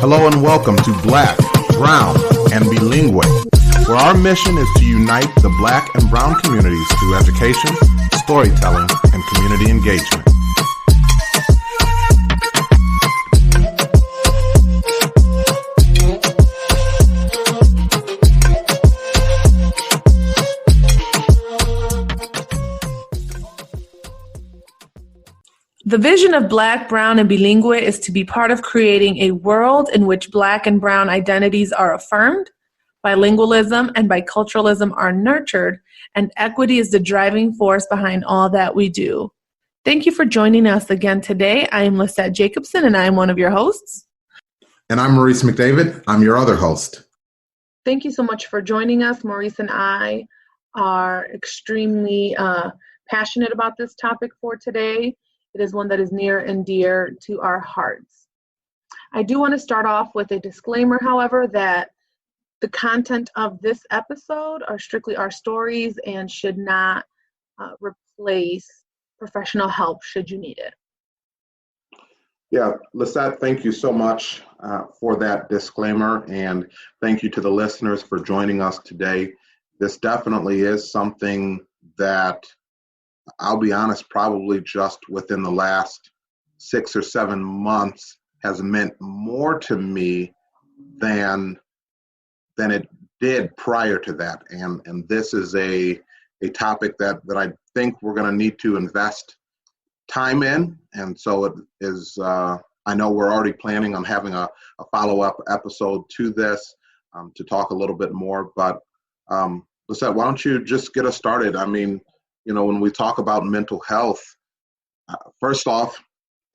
Hello and welcome to Black, Brown, and Bilingue, where our mission is to unite the Black and Brown communities through education, storytelling, and community engagement. The vision of Black, Brown, and Bilingue is to be part of creating a world in which Black and Brown identities are affirmed, bilingualism and biculturalism are nurtured, and equity is the driving force behind all that we do. Thank you for joining us again today. I am Lissette Jacobson, and I am one of your hosts. And I'm Maurice McDavid. I'm your other host. Thank you so much for joining us. Maurice and I are extremely passionate about this topic for today. It is one that is near and dear to our hearts. I do want to start off with a disclaimer, however, that the content of this episode are strictly our stories and should not replace professional help should you need it. Yeah, Lissette, thank you so much for that disclaimer, and thank you to the listeners for joining us today. This definitely is something that, I'll be honest, probably just within the last 6 or 7 months has meant more to me than it did prior to that. And this is a topic that I think we're going to need to invest time in. And so it is, I know we're already planning on having a follow-up episode to this to talk a little bit more. But Lissette, why don't you just get us started? I mean, you know, when we talk about mental health, first off,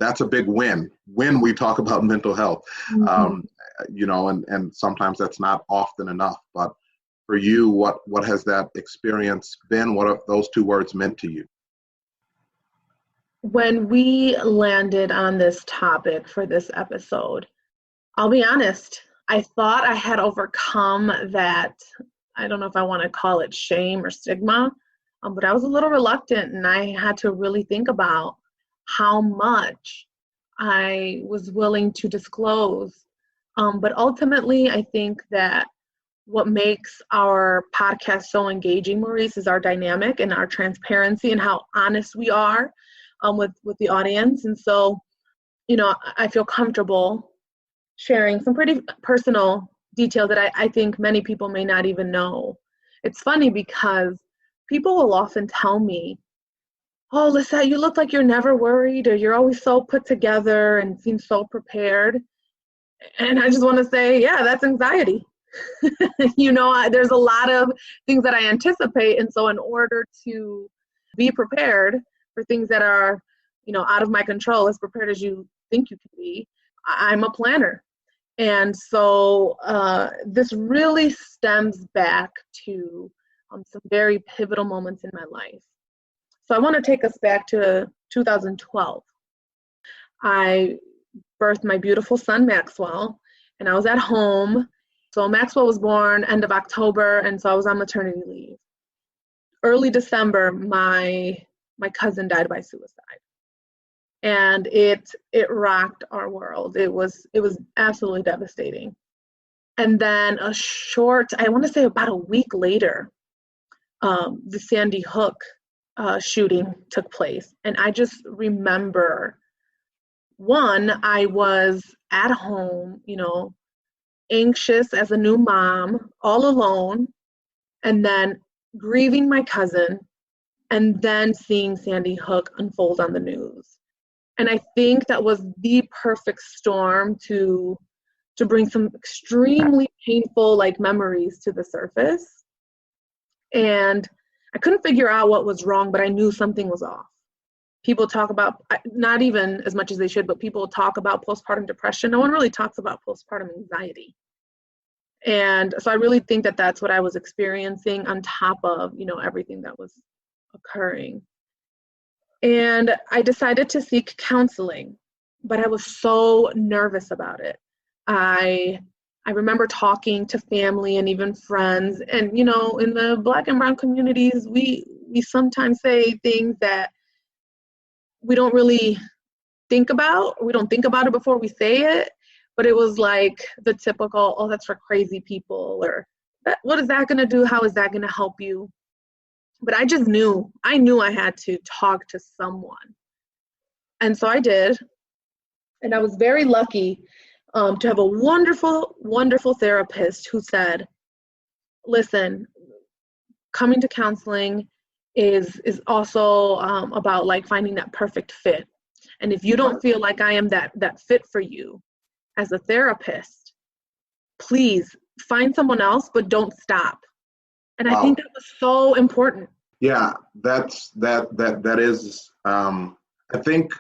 that's a big win when we talk about mental health. Mm-hmm. You know, and sometimes that's not often enough. But for you, what has that experience been? What have those two words meant to you? When we landed on this topic for this episode, I'll be honest, I thought I had overcome that, I don't know if I want to call it shame or stigma, but I was a little reluctant, and I had to really think about how much I was willing to disclose. But ultimately, I think that what makes our podcast so engaging, Maurice, is our dynamic and our transparency and how honest we are with the audience. And so, you know, I feel comfortable sharing some pretty personal details that I think many people may not even know. It's funny because people will often tell me, "Oh, Lissette, you look like you're never worried, or you're always so put together and seem so prepared." And I just want to say, yeah, that's anxiety. You know, there's a lot of things that I anticipate. And so in order to be prepared for things that are, you know, out of my control, as prepared as you think you can be, I'm a planner. And so this really stems back to some very pivotal moments in my life. So I want to take us back to 2012. I birthed my beautiful son, Maxwell, and I was at home. So Maxwell was born end of October, and so I was on maternity leave. Early December, my cousin died by suicide. And it rocked our world. It was absolutely devastating. And then I want to say about a week later, the Sandy Hook shooting took place. And I just remember, one, I was at home, you know, anxious as a new mom, all alone, and then grieving my cousin, and then seeing Sandy Hook unfold on the news. And I think that was the perfect storm to bring some extremely painful memories to the surface. And I couldn't figure out what was wrong, but I knew something was off. People talk about, not even as much as they should, but people talk about postpartum depression. No one really talks about postpartum anxiety. And so I really think that that's what I was experiencing on top of, you know, everything that was occurring. And I decided to seek counseling, but I was so nervous about it. I remember talking to family and even friends, and, you know, in the Black and Brown communities, we sometimes say things that we don't really think about. We don't think about it before we say it, but it was like the typical, oh, that's for crazy people, or what is that going to do? How is that going to help you? But I just knew I had to talk to someone. And so I did. And I was very lucky to have a wonderful, wonderful therapist who said, listen, coming to counseling is also about like finding that perfect fit. And if you don't feel like I am that fit for you as a therapist, please find someone else, but don't stop. And I think that was so important. Yeah, that is, I think,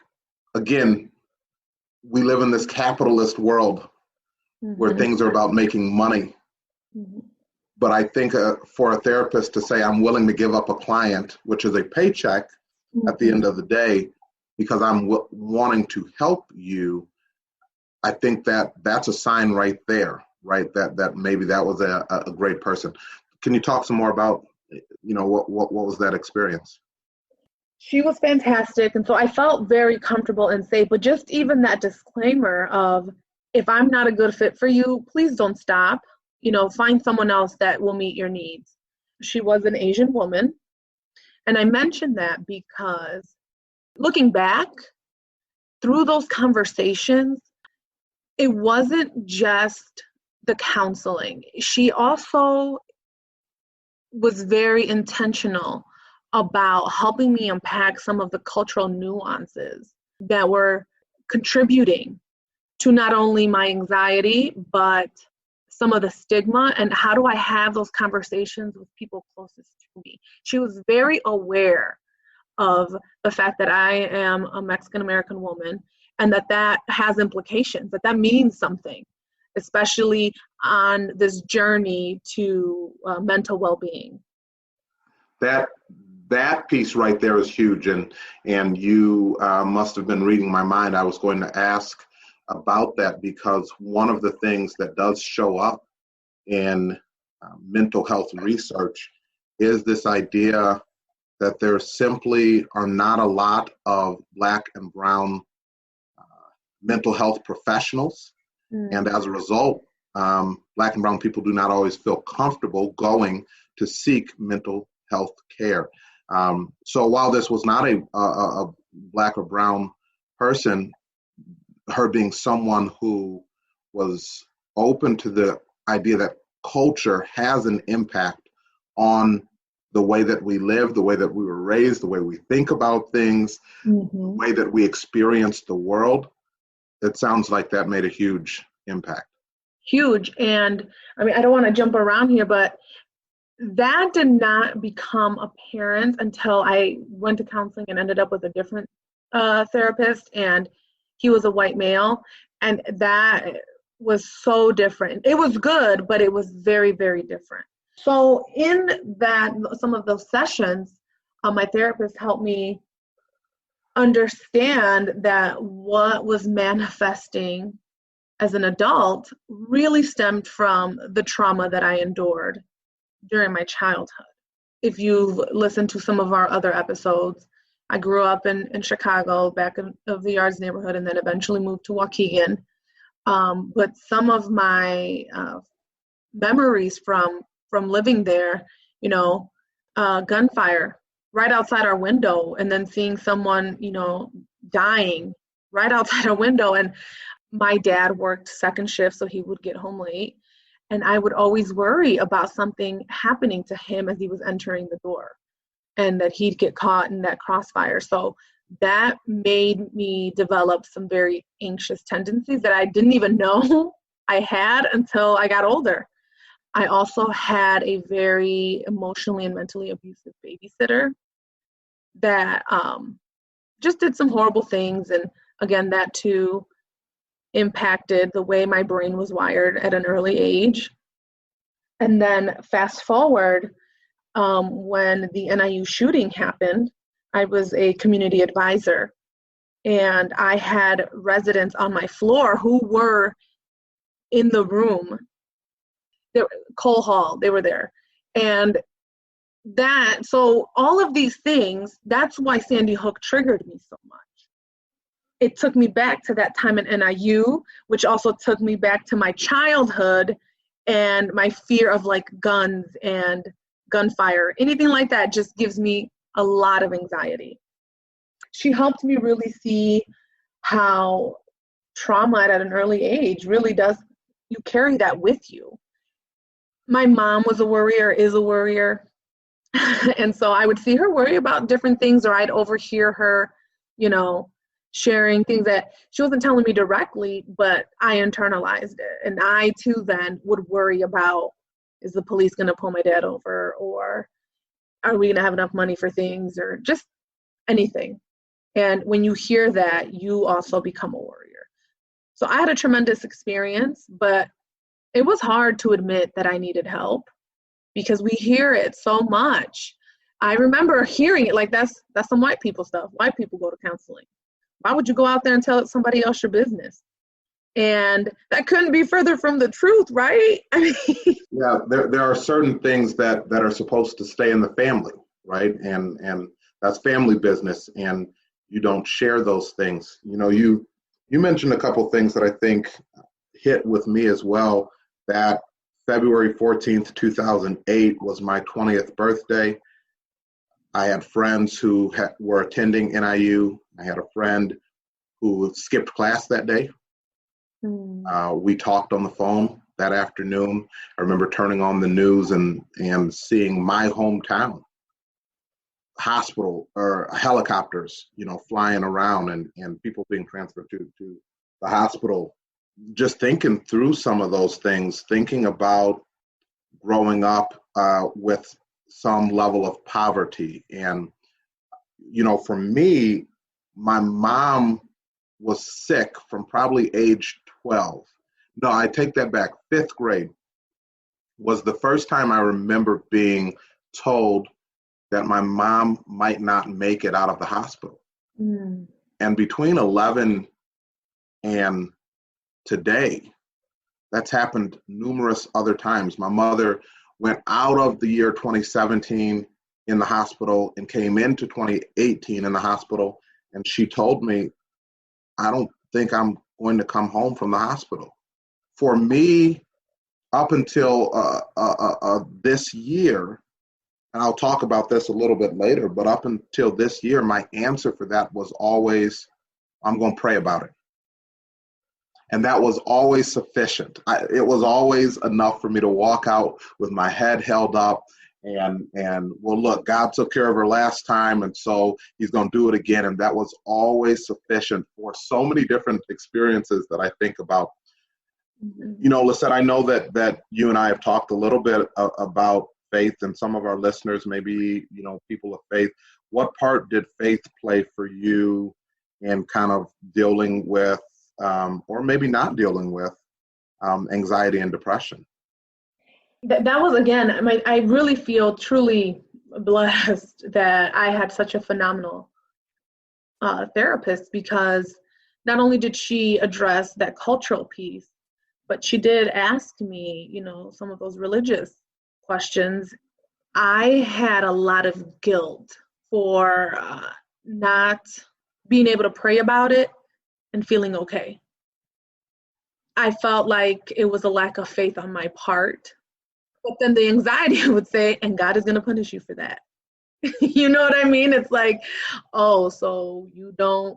again, we live in this capitalist world where things are about making money. But I think for a therapist to say, I'm willing to give up a client, which is a paycheck at the end of the day, because I'm wanting to help you, I think that's a sign right there, right? That maybe that was a great person. Can you talk some more about, what was that experience? She was fantastic. And so I felt very comfortable and safe, but just even that disclaimer of, if I'm not a good fit for you, please don't stop, find someone else that will meet your needs. She was an Asian woman. And I mentioned that because looking back through those conversations, it wasn't just the counseling. She also was very intentional about helping me unpack some of the cultural nuances that were contributing to not only my anxiety, but some of the stigma, and how do I have those conversations with people closest to me. She was very aware of the fact that I am a Mexican-American woman, and that has implications, that means something, especially on this journey to mental well-being. That piece right there is huge, and you must have been reading my mind. I was going to ask about that, because one of the things that does show up in mental health research is this idea that there simply are not a lot of Black and Brown mental health professionals. And as a result, Black and Brown people do not always feel comfortable going to seek mental health care. So while this was not a Black or Brown person, her being someone who was open to the idea that culture has an impact on the way that we live, the way that we were raised, the way we think about things, the way that we experience the world, it sounds like that made a huge impact. Huge. And I mean, I don't want to jump around here, but that did not become apparent until I went to counseling and ended up with a different therapist, and he was a white male, and that was so different. It was good, but it was very, very different. So in that, some of those sessions, my therapist helped me understand that what was manifesting as an adult really stemmed from the trauma that I endured during my childhood. If you've listened to some of our other episodes, I grew up in Chicago, back of the Yards neighborhood, and then eventually moved to Waukegan. But some of my memories from living there, gunfire right outside our window, and then seeing someone, dying right outside our window. And my dad worked second shift, so he would get home late. And I would always worry about something happening to him as he was entering the door, and that he'd get caught in that crossfire. So that made me develop some very anxious tendencies that I didn't even know I had until I got older. I also had a very emotionally and mentally abusive babysitter that just did some horrible things. And again, that too impacted the way my brain was wired at an early age. And then fast forward, when the NIU shooting happened, I was a community advisor, and I had residents on my floor who were in the room. Cole Hall, they were there. And so all of these things, that's why Sandy Hook triggered me so much. it took me back to that time in NIU, which also took me back to my childhood and my fear of like guns and gunfire. Anything like that just gives me a lot of anxiety. She helped me really see how trauma at an early age really does, you carry that with you. My mom was a worrier, is a worrier. And so I would see her worry about different things, or I'd overhear her, sharing things that she wasn't telling me directly, but I internalized it. And I too then would worry about, is the police going to pull my dad over, or are we going to have enough money for things, or just anything. And when you hear that, you also become a worrier. So I had a tremendous experience, but it was hard to admit that I needed help because we hear it so much. I remember hearing it like that's some white people stuff. White people go to counseling. Why would you go out there and tell somebody else your business? And that couldn't be further from the truth, right? I mean, yeah, there are certain things that are supposed to stay in the family, right? And that's family business, and you don't share those things. You mentioned a couple things that I think hit with me as well. That February 14th, 2008 was my 20th birthday. I had friends who were attending NIU. I had a friend who skipped class that day. We talked on the phone that afternoon. I remember turning on the news and seeing my hometown hospital or helicopters, flying around and people being transferred to the hospital. Just thinking through some of those things, thinking about growing up with some level of poverty. And, for me, my mom was sick from probably age 12. No, I take that back. 5th grade was the first time I remember being told that my mom might not make it out of the hospital. And between 11 and today, that's happened numerous other times. My mother went out of the year 2017 in the hospital and came into 2018 in the hospital. And she told me, I don't think I'm going to come home from the hospital. For me, up until this year, and I'll talk about this a little bit later, but up until this year, my answer for that was always, I'm going to pray about it. And that was always sufficient. It was always enough for me to walk out with my head held up and well, look, God took care of her last time, and so he's going to do it again. And that was always sufficient for so many different experiences that I think about. Lissette, I know that you and I have talked a little bit about faith, and some of our listeners, maybe, people of faith. What part did faith play for you in kind of dealing with, or maybe not dealing with, anxiety and depression? That was, again, I really feel truly blessed that I had such a phenomenal therapist, because not only did she address that cultural piece, but she did ask me, some of those religious questions. I had a lot of guilt for not being able to pray about it and feeling okay. I felt like it was a lack of faith on my part. But then the anxiety would say, and God is going to punish you for that. You know what I mean? It's like, oh, so you don't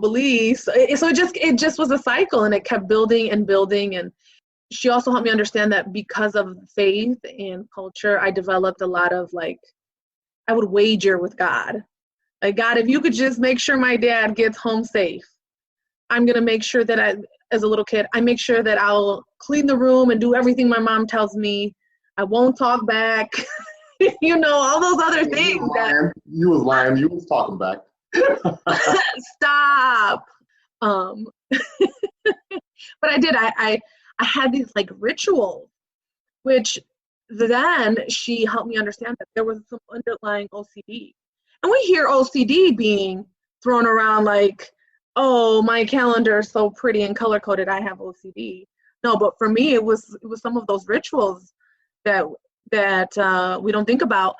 believe. So it just was a cycle, and it kept building and building. And she also helped me understand that because of faith and culture, I developed a lot of I would wager with God. Like, God, if you could just make sure my dad gets home safe, I'm going to make sure that as a little kid, I make sure that I'll clean the room and do everything my mom tells me. I won't talk back. All those other things. You was lying. You was talking back. Stop. But I did. I had these rituals, which then she helped me understand that there was some underlying OCD. And we hear OCD being thrown around like, oh, my calendar is so pretty and color coded, I have OCD. No, but for me, it was some of those rituals that we don't think about.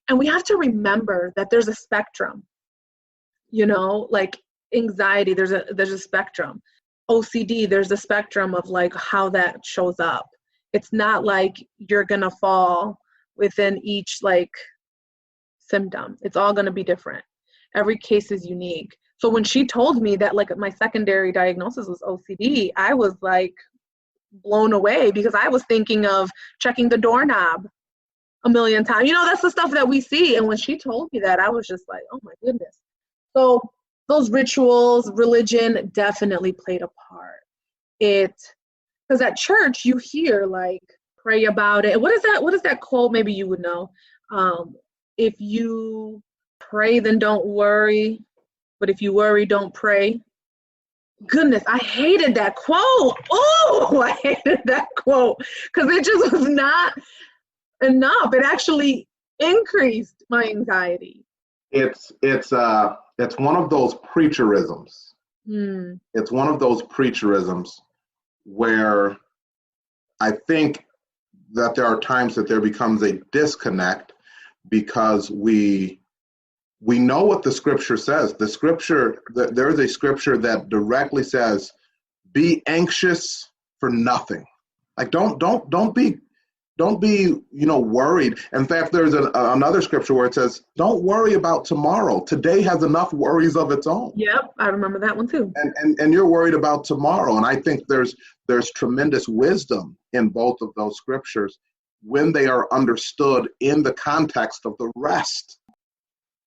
And we have to remember that there's a spectrum, anxiety, there's a spectrum. OCD, there's a spectrum of like how that shows up. It's not like you're gonna fall within each like symptom. It's all gonna be different. Every case is unique. So when she told me that like my secondary diagnosis was OCD, I was like blown away because I was thinking of checking the doorknob a million times. That's the stuff that we see. And when she told me that, I was just like, oh my goodness. So those rituals, religion definitely played a part. Because at church you hear like, pray about it. What is that quote? Maybe you would know. If you pray, then don't worry. But if you worry, don't pray. Goodness, I hated that quote. Oh, I hated that quote because it just was not enough. It actually increased my anxiety. It's one of those preacherisms. It's one of those preacherisms where I think that there are times that there becomes a disconnect because we know what the scripture says. The scripture, there's a scripture that directly says, "Be anxious for nothing." Like don't be worried. In fact, there's another scripture where it says, "Don't worry about tomorrow. Today has enough worries of its own." Yep, I remember that one too. And you're worried about tomorrow. And I think there's tremendous wisdom in both of those scriptures when they are understood in the context of the rest.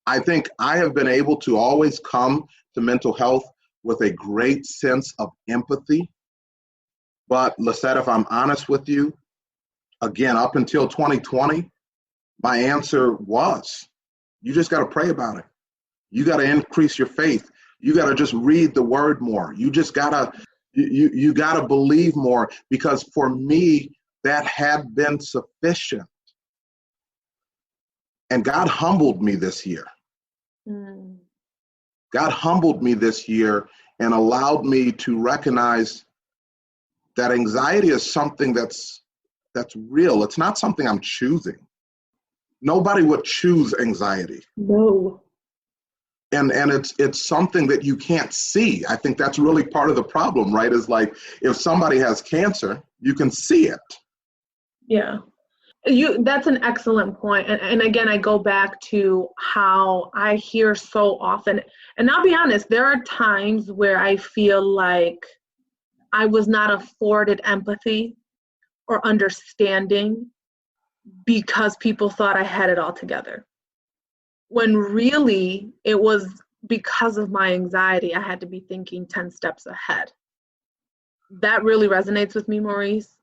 I think I have been able to always come to mental health with a great sense of empathy. But Lissette, if I'm honest with you, again, up until 2020, my answer was, you just got to pray about it. You got to increase your faith. You got to just read the word more. You just got to, you got to believe more, because for me, that had been sufficient. And God humbled me this year. God humbled me this year and allowed me to recognize that anxiety is something that's real. It's not something I'm choosing. Nobody would choose anxiety. No. And it's something that you can't see. I think that's really part of the problem, right? Is like if somebody has cancer, you can see it. Yeah. That's an excellent point. And again, I go back to how I hear so often, and I'll be honest, there are times where I feel like I was not afforded empathy or understanding because people thought I had it all together. When really it was because of my anxiety, I had to be thinking 10 steps ahead. That really resonates with me, Maurice,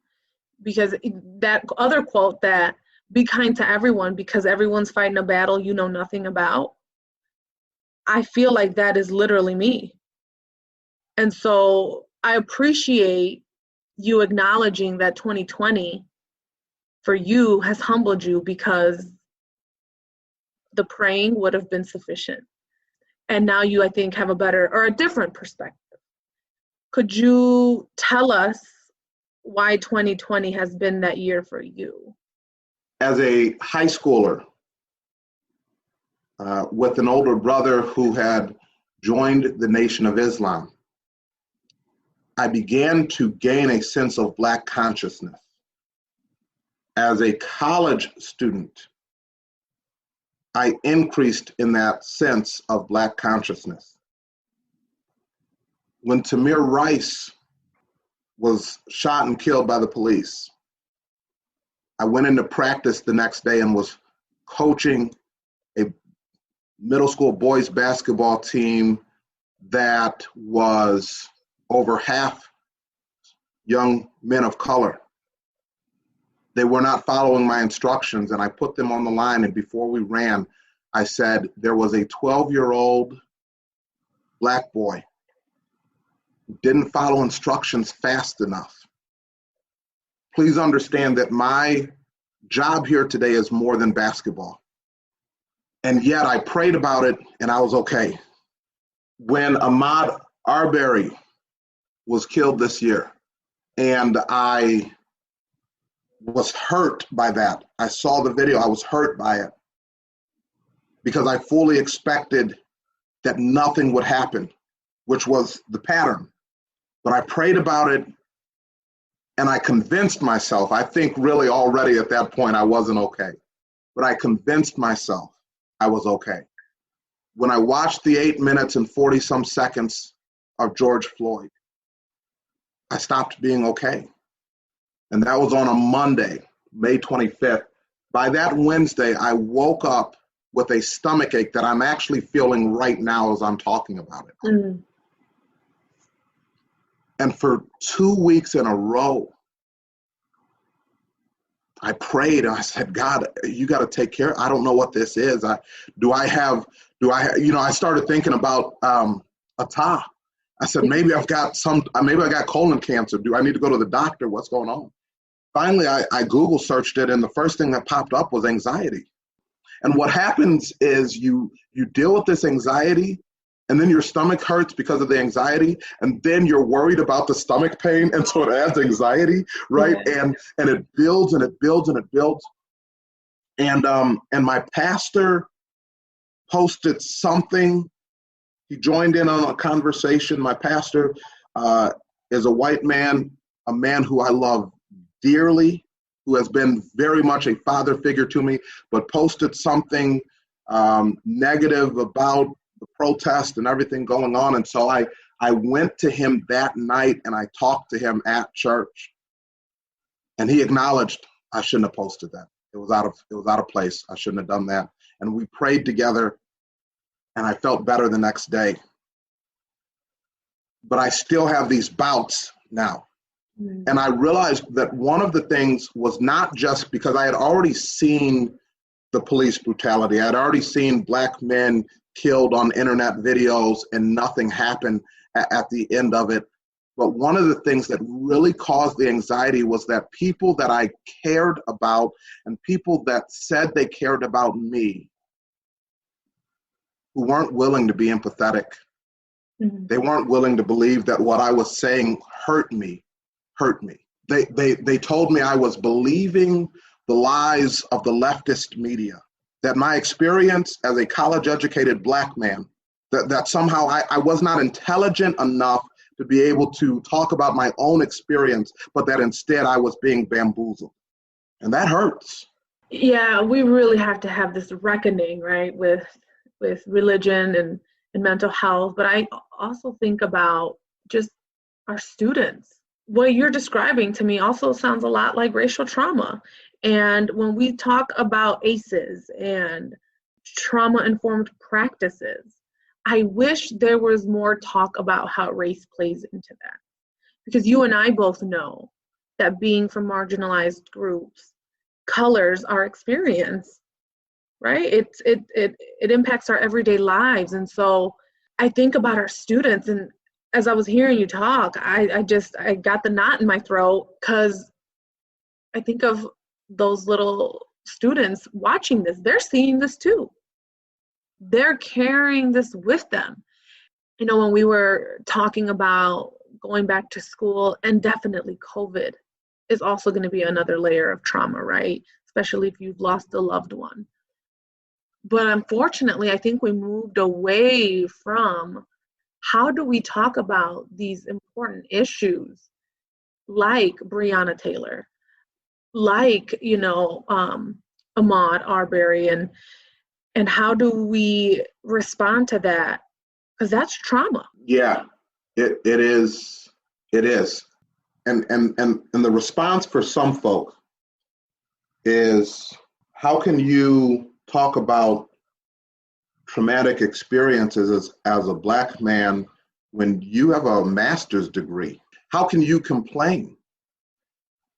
because that other quote, that be kind to everyone because everyone's fighting a battle you know nothing about, I feel like that is literally me. And so I appreciate you acknowledging that 2020 for you has humbled you, because the praying would have been sufficient. And now you, I think, have a better or a different perspective. Could you tell us why 2020 has been that year for you? As a high schooler with an older brother who had joined the Nation of Islam, I began to gain a sense of Black consciousness. As a college student, I increased in that sense of Black consciousness. When Tamir Rice was shot and killed by the police, I went into practice the next day and was coaching a middle school boys basketball team that was over half young men of color. They were not following my instructions, and I put them on the line, and before we ran, I said, there was a 12-year-old Black boy who didn't follow instructions fast enough. Please understand that my job here today is more than basketball. And yet I prayed about it, and I was okay. When Ahmaud Arbery was killed this year, and I was hurt by that. I saw the video, I was hurt by it because I fully expected that nothing would happen. which was the pattern. But I prayed about it and I convinced myself, I think really already at that point I wasn't okay, but I convinced myself I was okay. When I watched the 8 minutes and 40 some seconds of George Floyd, I stopped being okay. And that was on a Monday, May 25th. By that Wednesday, I woke up with a stomach ache that I'm actually feeling right now as I'm talking about it. Mm. And for 2 weeks in a row, I prayed and I said, God, you got to take care. I don't know what this is. I started thinking about Ata. I said, maybe I got colon cancer. Do I need to go to the doctor? What's going on? Finally, I Google searched it, and the first thing that popped up was anxiety. And what happens is you deal with this anxiety, and then your stomach hurts because of the anxiety, and then you're worried about the stomach pain, and so it adds anxiety, right? Yeah. And it builds and it builds and it builds. And my pastor posted something. He joined in on a conversation. My pastor is a white man, a man who I love dearly, who has been very much a father figure to me, but posted something negative about the protest and everything going on. And so I went to him that night and I talked to him at church, and he acknowledged I shouldn't have posted that. It was out of place. I shouldn't have done that. And we prayed together, and I felt better the next day. But I still have these bouts now. Mm-hmm. And I realized that one of the things was not just because I had already seen the police brutality. I had already seen Black men killed on internet videos and nothing happened at the end of it. But one of the things that really caused the anxiety was that people that I cared about and people that said they cared about me, who weren't willing to be empathetic, mm-hmm. They weren't willing to believe that what I was saying hurt me. They told me I was believing the lies of the leftist media, that my experience as a college-educated Black man, that somehow I was not intelligent enough to be able to talk about my own experience, but that instead I was being bamboozled. And that hurts. Yeah, we really have to have this reckoning, right, with religion and mental health. But I also think about just our students. What you're describing to me also sounds a lot like racial trauma. And when we talk about ACEs and trauma-informed practices, I wish there was more talk about how race plays into that. Because you and I both know that being from marginalized groups colors our experience, right? It impacts our everyday lives. And so I think about our students, and as I was hearing you talk, I got the knot in my throat, because I think of those little students watching this. They're seeing this too. They're carrying this with them. You know, when we were talking about going back to school, and definitely COVID is also going to be another layer of trauma, right? Especially if you've lost a loved one. But unfortunately, I think we moved away from how do we talk about these important issues like Breonna Taylor, like, Ahmaud Arbery, and how do we respond to that? Because that's trauma. Yeah, it is. It is. And the response for some folk is, how can you talk about traumatic experiences as a Black man when you have a master's degree? How can you complain?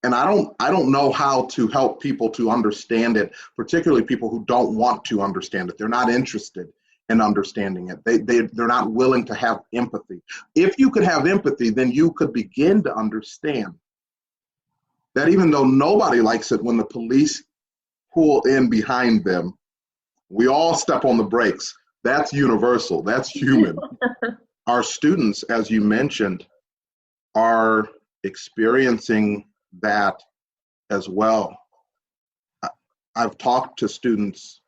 And I don't know how to help people to understand it, particularly people who don't want to understand it. They're not interested in understanding it. They're not willing to have empathy. If you could have empathy, then you could begin to understand that even though nobody likes it when the police pull in behind them, we all step on the brakes. That's universal. That's human. Our students, as you mentioned, are experiencing that as well. I've talked to students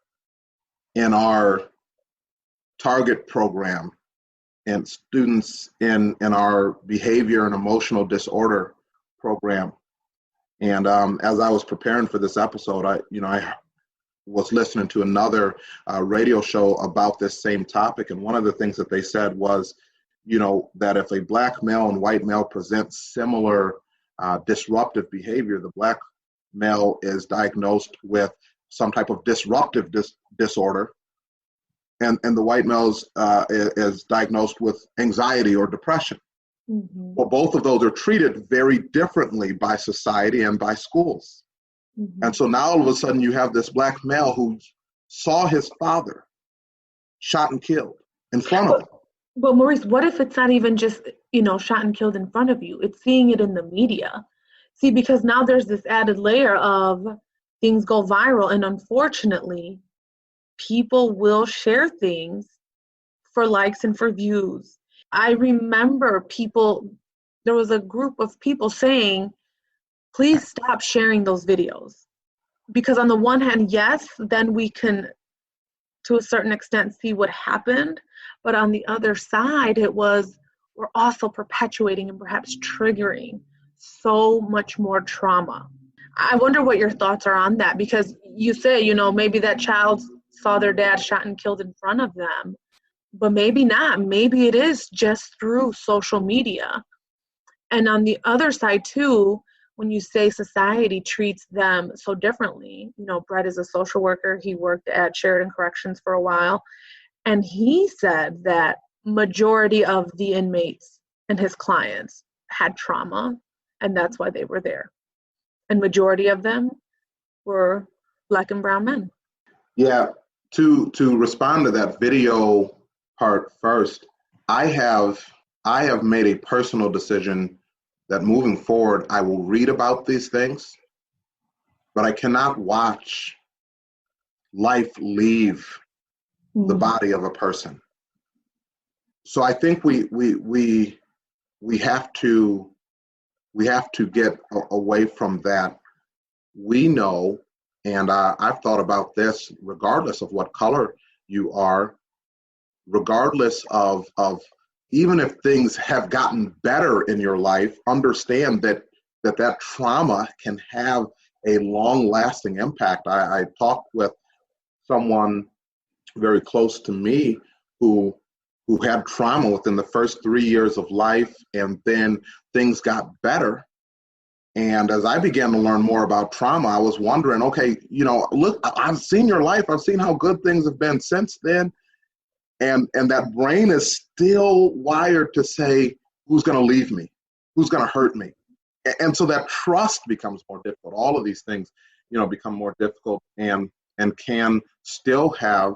in our Target program and students in our behavior and emotional disorder program. And as I was preparing for this episode, I was listening to another radio show about this same topic. And one of the things that they said was, that if a black male and white male present similar disruptive behavior, the black male is diagnosed with some type of disruptive disorder, and the white male is diagnosed with anxiety or depression. Mm-hmm. Well, both of those are treated very differently by society and by schools. Mm-hmm. And so now all of a sudden you have this black male who saw his father shot and killed in front of him. But Maurice, what if it's not even just, shot and killed in front of you? It's seeing it in the media. See, because now there's this added layer of things go viral, and unfortunately, people will share things for likes and for views. I remember there was a group of people saying, please stop sharing those videos. Because on the one hand, yes, then we can, to a certain extent, see what happened. But on the other side, we're also perpetuating and perhaps triggering so much more trauma. I wonder what your thoughts are on that, because you say, maybe that child saw their dad shot and killed in front of them, but maybe not. Maybe it is just through social media. And on the other side too, when you say society treats them so differently, Brett is a social worker. He worked at Sheridan Corrections for a while. And he said that majority of the inmates and his clients had trauma, and that's why they were there. And majority of them were Black and brown men. Yeah, to respond to that video part first, I have made a personal decision that moving forward, I will read about these things, but I cannot watch life leave the body of a person. So I think we have to get away from that. We know, and I've thought about this, regardless of what color you are, regardless of even if things have gotten better in your life, understand that trauma can have a long-lasting impact. I talked with someone very close to me who had trauma within the first 3 years of life, and then things got better. And as I began to learn more about trauma, I was wondering, okay, look, I've seen your life. I've seen how good things have been since then. And that brain is still wired to say, who's going to leave me? Who's going to hurt me? And so that trust becomes more difficult. All of these things, become more difficult and can still have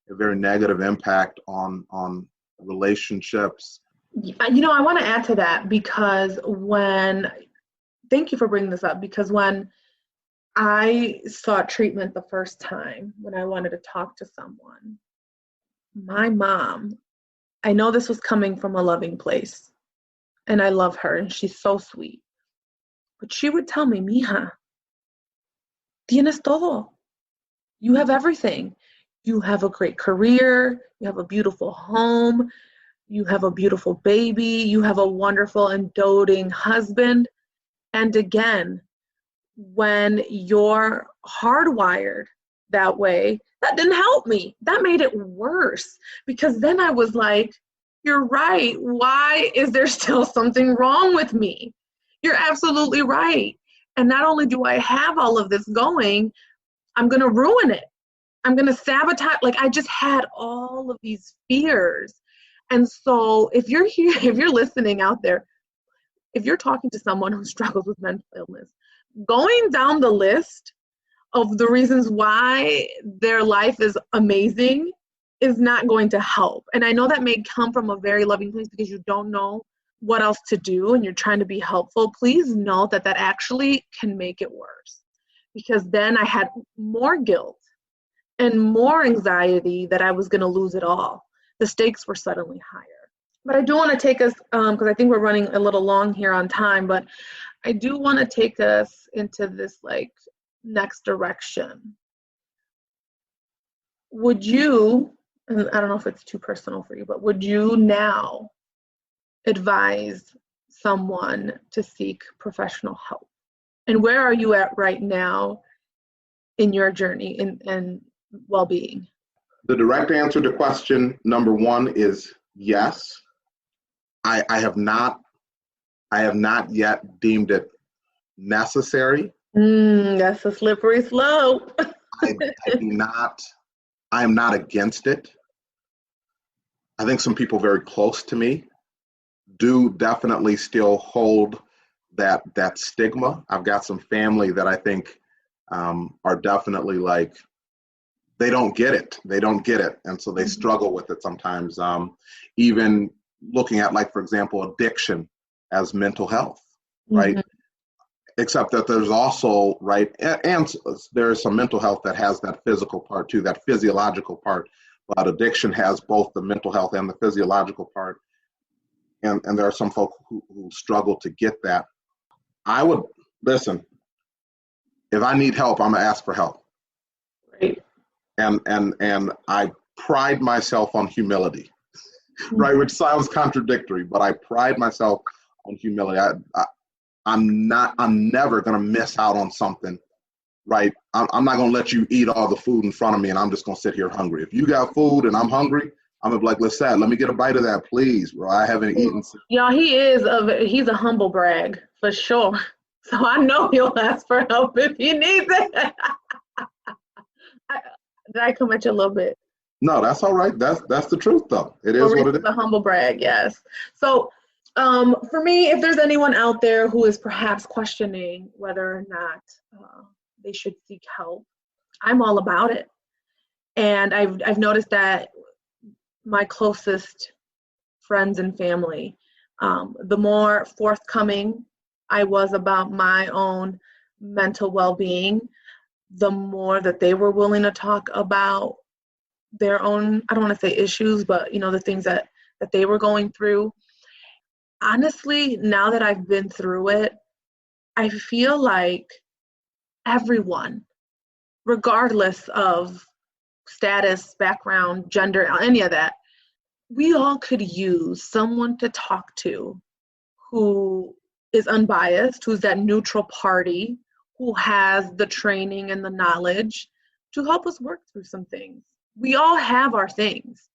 a very negative impact on relationships. I want to add to that, because thank you for bringing this up, because when I sought treatment the first time, when I wanted to talk to someone, my mom, I know this was coming from a loving place, and I love her, and she's so sweet, but she would tell me, mija, tienes todo. You have everything. You have a great career, you have a beautiful home, you have a beautiful baby, you have a wonderful and doting husband. And again, when you're hardwired that way, that didn't help me. That made it worse, because then I was like, you're right. Why is there still something wrong with me? You're absolutely right. And not only do I have all of this going, I'm going to ruin it. I'm going to sabotage. Like, I just had all of these fears. And so if you're here, if you're listening out there, if you're talking to someone who struggles with mental illness, going down the list of the reasons why their life is amazing is not going to help. And I know that may come from a very loving place because you don't know what else to do and you're trying to be helpful. Please note that actually can make it worse, because then I had more guilt and more anxiety that I was going to lose it all. The stakes were suddenly higher. But I do want to take us, because I think we're running a little long here on time, but I do want to take us into this next direction. Would you and I don't know if it's too personal for you, but would you now advise someone to seek professional help? And where are you at right now in your journey and well-being? The direct answer to question number one is yes. I have not yet deemed it necessary. That's a slippery slope. I am not against it. I think some people very close to me do definitely still hold that stigma. I've got some family that I think are definitely like, they don't get it. And so they struggle with it sometimes. Even looking at, like, for example, addiction as mental health, right? Except that there's also, right, and there's some mental health that has that physical part too, that physiological part, but addiction has both the mental health and the physiological part. And there are some folk who struggle to get that. I would, listen, if I need help, I'm gonna ask for help. Right. And I pride myself on humility, right? Which sounds contradictory, but I pride myself on humility. I'm never gonna miss out on something, right? I'm not gonna let you eat all the food in front of me and I'm just gonna sit here hungry. If you got food and I'm hungry, I'm gonna be like, Lissette, let me get a bite of that, please, bro. I haven't eaten. Yeah, he's a humble brag for sure. So I know he'll ask for help if he needs it. Did I come at you a little bit? No, that's all right. That's the truth, though. It is what it is. A humble brag, yes. So for me, if there's anyone out there who is perhaps questioning whether or not they should seek help, I'm all about it. And I've noticed that my closest friends and family, the more forthcoming I was about my own mental well-being, the more that they were willing to talk about their own, I don't want to say issues, but the things that they were going through. Honestly, now that I've been through it, I feel like everyone, regardless of status, background, gender, any of that, we all could use someone to talk to who is unbiased, who's that neutral party, who has the training and the knowledge to help us work through some things. We all have our things.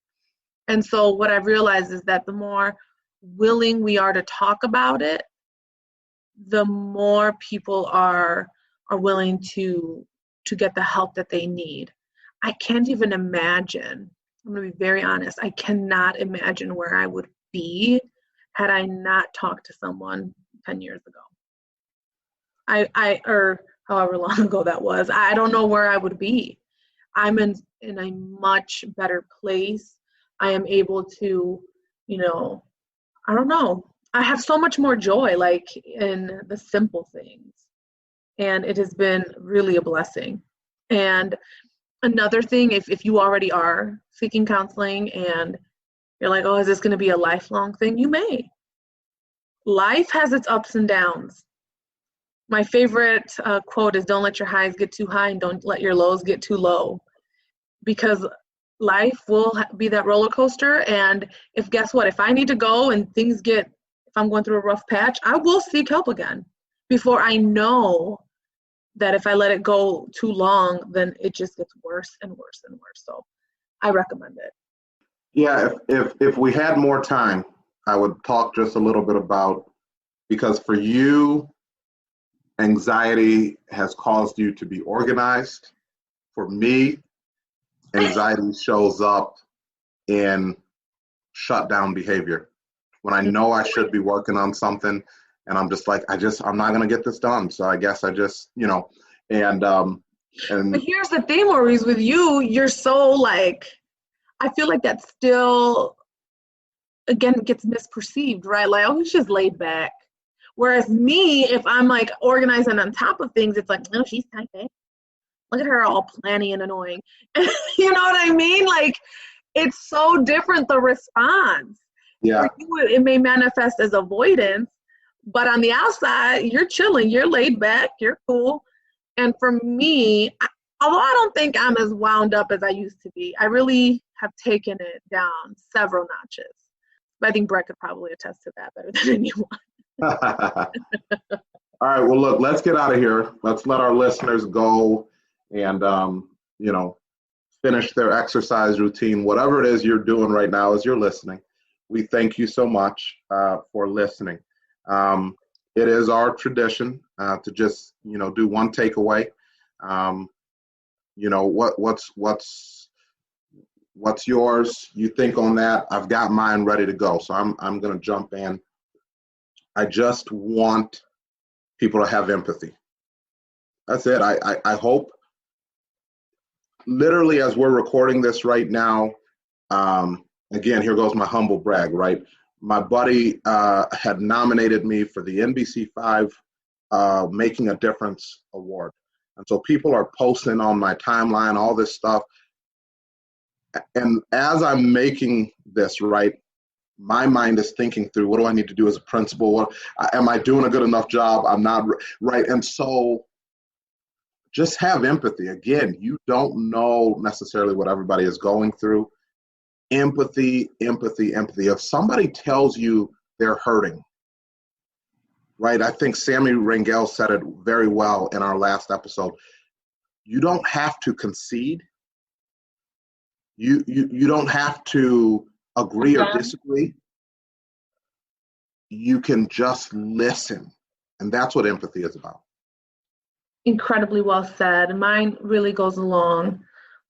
And so what I've realized is that the more willing we are to talk about it, the more people are willing to get the help that they need. I can't even imagine, I'm going to be very honest, I cannot imagine where I would be had I not talked to someone 10 years ago. Or however long ago that was. I don't know where I would be. I'm in a much better place. I am able to, I don't know. I have so much more joy, like in the simple things. And it has been really a blessing. And another thing, if you already are seeking counseling and you're like, oh, is this going to be a lifelong thing? You may. Life has its ups and downs. My favorite quote is, don't let your highs get too high and don't let your lows get too low. Because life will be that roller coaster. And guess what? If I need to go and if I'm going through a rough patch, I will seek help again before I know that if I let it go too long, then it just gets worse and worse and worse. So I recommend it. Yeah, if we had more time, I would talk just a little bit about, because for you, anxiety has caused you to be organized. For me, anxiety shows up in shutdown behavior. When I know I should be working on something and I'm just like, I'm not going to get this done. So I guess I just, and But here's the thing, Maurice, with you're so like, I feel like that still, again, gets misperceived, right? Like, oh, he's just laid back. Whereas me, if I'm like organized and on top of things, it's like, no, she's type A. Look at her all planny and annoying. You know what I mean? Like, it's so different, the response. Yeah. For you, it may manifest as avoidance, but on the outside, you're chilling, you're laid back, you're cool. And for me, although I don't think I'm as wound up as I used to be, I really have taken it down several notches. I think Brett could probably attest to that better than anyone. All right, well, look, let's get out of here. Let's let our listeners go and, finish their exercise routine, whatever it is you're doing right now as you're listening. We thank you so much for listening. It is our tradition to just, do one takeaway. What's yours? You think on that? I've got mine ready to go, so I'm going to jump in. I just want people to have empathy. That's it. I hope, literally, as we're recording this right now, again, here goes my humble brag, right? My buddy had nominated me for the NBC5 Making a Difference Award. And so people are posting on my timeline, all this stuff. And as I'm making this, right, my mind is thinking through, what do I need to do as a principal? Am I doing a good enough job? I'm not, right? And so just have empathy. Again, you don't know necessarily what everybody is going through. Empathy, empathy, empathy. If somebody tells you they're hurting, right? I think Sammy Rangel said it very well in our last episode. You don't have to concede. You don't have to agree or disagree. You can just listen. And that's what empathy is about. Incredibly well said. Mine really goes along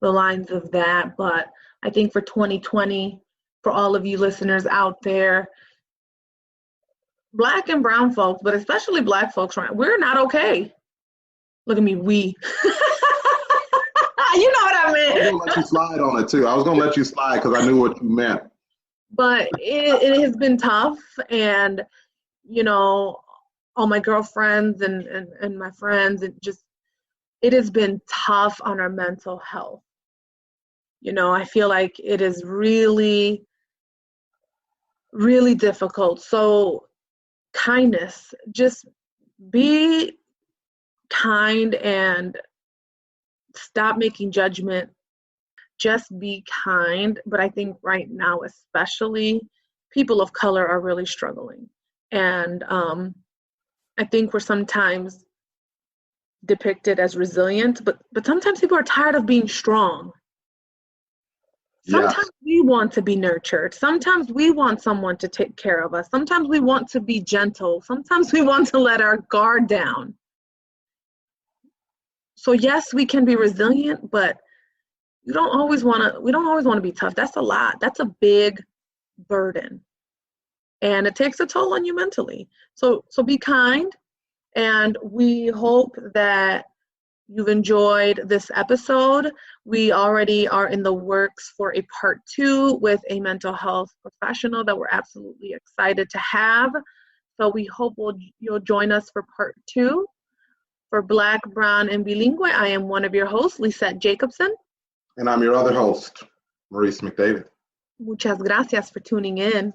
the lines of that, but I think for 2020, for all of you listeners out there, Black and brown folks, but especially Black folks, right? We're not okay. Look at me, we. You know what I meant. I was going to let you slide on it too. I was going to let you slide because I knew what you meant. But it has been tough, and all my girlfriends and my friends, it has been tough on our mental health. I feel like it is really, really difficult. So kindness, just be kind and stop making judgment. Just be kind. But I think right now, especially, people of color are really struggling. And I think we're sometimes depicted as resilient, but sometimes people are tired of being strong. Sometimes we want to be nurtured. Sometimes we want someone to take care of us. Sometimes we want to be gentle. Sometimes we want to let our guard down. So yes, we can be resilient, but we don't always want to be tough. That's a lot. That's a big burden. And it takes a toll on you mentally. So be kind. And we hope that you've enjoyed this episode. We already are in the works for a part 2 with a mental health professional that we're absolutely excited to have. So we hope you'll join us for part 2. For Black, Brown, and Bilingue, I am one of your hosts, Lissette Jacobson. And I'm your other host, Maurice McDavid. Muchas gracias for tuning in.